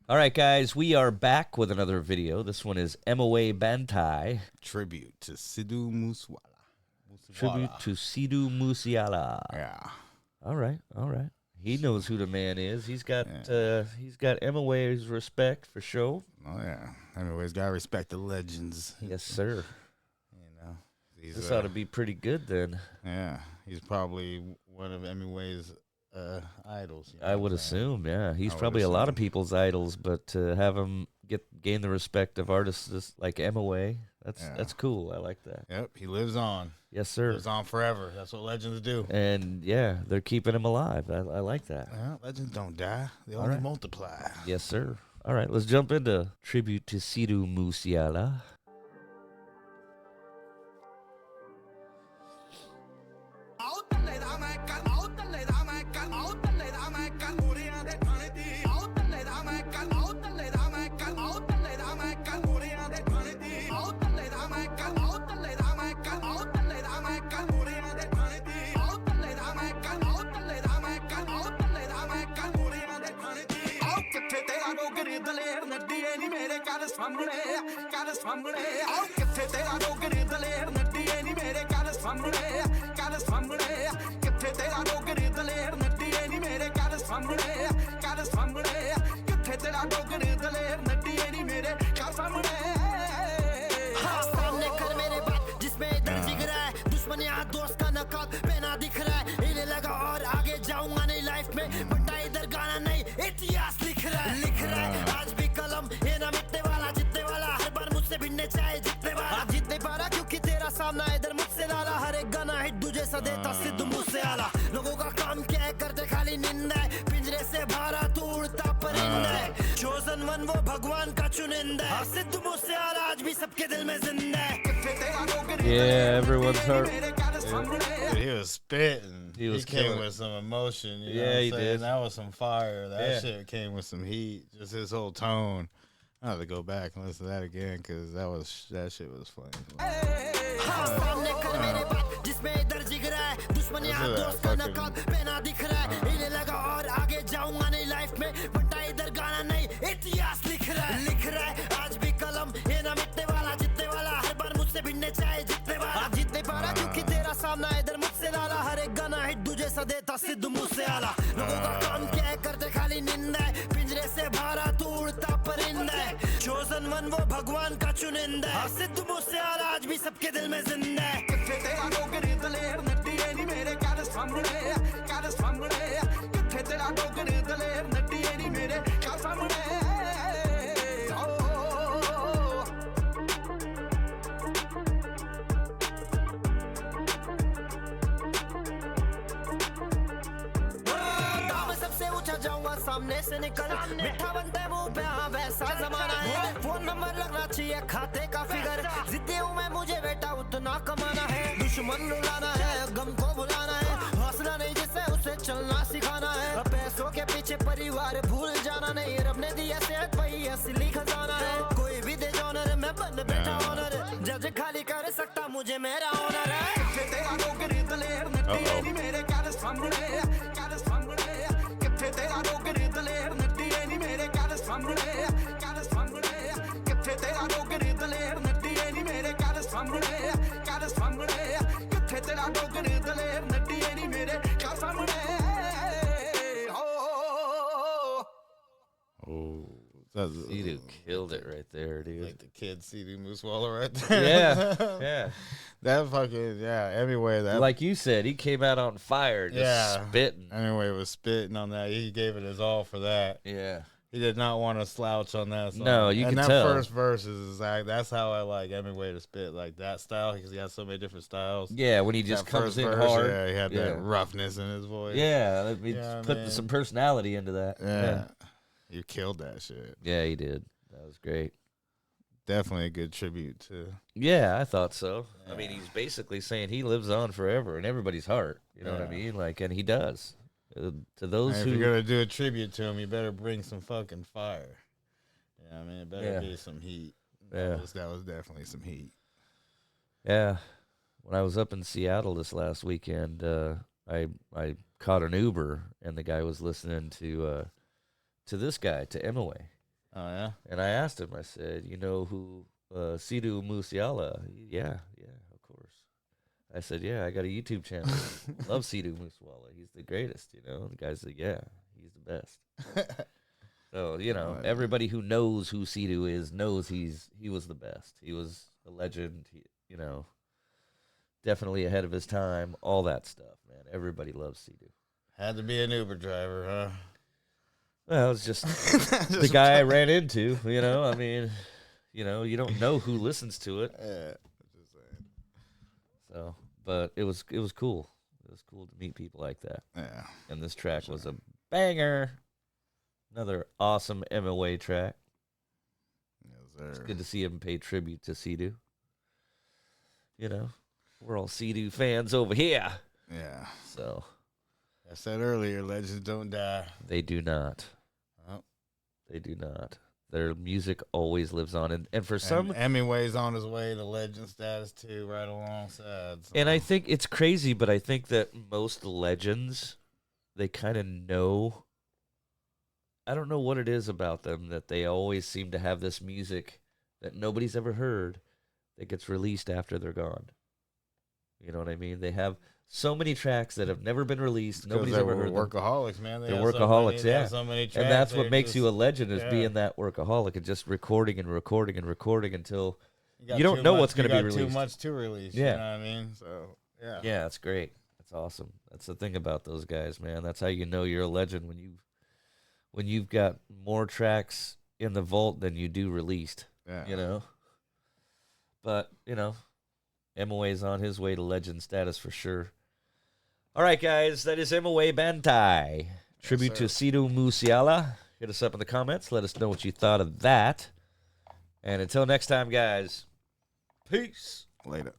All right, guys, we are back with another video. This one is Emiway Bantai. Tribute to Sidhu Moosewala. Tribute to Sidhu Moosewala. Yeah. All right. He knows who the man is. He's got Emiway's respect for sure. Oh yeah. Anyways, gotta respect the legends. Yes, sir. This ought to be pretty good then. Yeah, he's probably one of Emiway's idols. I would assume, yeah. He's probably a lot of people's idols, but to have him gain the respect of artists like Emiway, that's cool. I like that. Yep, he lives on. Yes, sir. Lives on forever. That's what legends do. And yeah, they're keeping him alive. I like that. Well, legends don't die; they only multiply. Yes, sir. All right, let's jump into Tribute to Sidhu Moosewala. दोस्त का नकाब पहना दिख रहा है इन्हें लगा और आगे जाऊंगा नहीं लाइफ में बंटा इधर गाना नहीं इतिहास लिख रहा है आज भी कलम ये ना मिटने वाला जितने वाला हर बार मुझसे भिड़ने चाहे जितने बार जितने पारा क्योंकि तेरा सामना इधर मुझसे लाला हर एक गाना हिट दूजे सा देता सिद्धू मूसेवाला लोगों का काम क्या है करते खाली निंदा है पिंजरे से बाहर तू उड़ता परिंदा है चोजन वन वो भगवान का चुनिंदा है सिद्धू मूसेवाला आज भी सबके दिल में जिंदा है Yeah, everyone's heart. Dude, he was spitting. He came with some emotion. You know he did. That was some fire. That shit came with some heat. Just his whole tone. I have to go back and listen to that again because that shit was funny. जितने पारा क्योंकि तेरा सामना इधर मुझसे लाला हर एक गाना hit दूजे सा देता सिद्धू मूसेवाला लोगों का काम क्या है करते खाली निंदा है पिंजरे से बाहर तू उड़ता परिंदा है चोजन वन वो भगवान का चुनिंदा है सिद्धू मूसेवाला आज भी सबके दिल में जिंदा है सामने से निकल मिठा बनता है मुंह पे हाँ वैसा जमाना है फोन नंबर लगना चाहिए खाते का फिगर जिद्दी हूँ मैं मुझे बेटा उतना कमाना है दुश्मन रुलाना है गम को बुलाना है हौसला नहीं जिससे उसे चलना सिखाना है पैसों के पीछे परिवार भूल जाना नहीं रब ने दिया सेहत वही असली खजाना है कोई भी दे ऑनर मैं बन बैठा ऑनर जज खाली कर सकता मुझे मेरा ऑनर है Sidhu killed it right there, dude. Like the kid Sidhu Moosewala right there. Yeah. That fucking, anyway. That, like you said, he came out on fire, just spitting. Anyway, was spitting on that. He gave it his all for that. Yeah. He did not want to slouch on that song. No, you can tell. And that first verse is like, that's how I like Emiway to spit, like that style, because he has so many different styles. Yeah, when he just comes in hard. Yeah, he had that roughness in his voice. Yeah, put some personality into that. Yeah. You killed that shit. Yeah, he did. That was great. Definitely a good tribute to. Yeah, I thought so. Yeah. I mean, he's basically saying he lives on forever in everybody's heart. You know what I mean? Like, and he does. To those who, if you're gonna do a tribute to him, you better bring some fucking fire. Yeah, I mean, it better be some heat. That was definitely some heat. Yeah, when I was up in Seattle this last weekend, I caught an Uber, and the guy was listening to this guy, to Emiway, Oh yeah. And I asked him. I said, "You know who Sidhu Moosewala?" Yeah, of course. I said, "Yeah, I got a YouTube channel. Love Sidhu Moosewala. He's the greatest." You know, and the guy said, "Yeah, he's the best." So everybody who knows who Sidhu is knows he was the best. He was a legend. Definitely ahead of his time. All that stuff, man. Everybody loves Sidhu. Had to be an Uber driver, huh? Well, it's just the guy I ran into. I mean, you don't know who listens to it. Yeah. Just saying. So, but it was cool. It was cool to meet people like that. Yeah. And this track was a banger. Another awesome Emiway track. Yes, sir. It's good to see him pay tribute to Sidhu. We're all Sidhu fans over here. Yeah. So. I said earlier, legends don't die. They do not. Oh. They do not. Their music always lives on. And for some... Emiway's on his way to legend status, too, right alongside. So. And I think it's crazy, but I think that most legends, they kind of know... I don't know what it is about them that they always seem to have this music that nobody's ever heard that gets released after they're gone. You know what I mean? They have so many tracks that have never been released. Nobody's ever heard them. Workaholics, man. They're workaholics, yeah. So many tracks, and that's what makes you a legend is yeah. being that workaholic and just recording and recording and recording until you don't know what's going to be released. Too much to release. Yeah. You know what I mean? So, yeah. Yeah, that's great. That's awesome. That's the thing about those guys, man. That's how you know you're a legend when you've got more tracks in the vault than you do released. Yeah. But, Emiway's on his way to legend status for sure. All right, guys, that is Emiway Bantai. Tribute to Sidhu Moosewala. Hit us up in the comments. Let us know what you thought of that. And until next time, guys, peace. Later.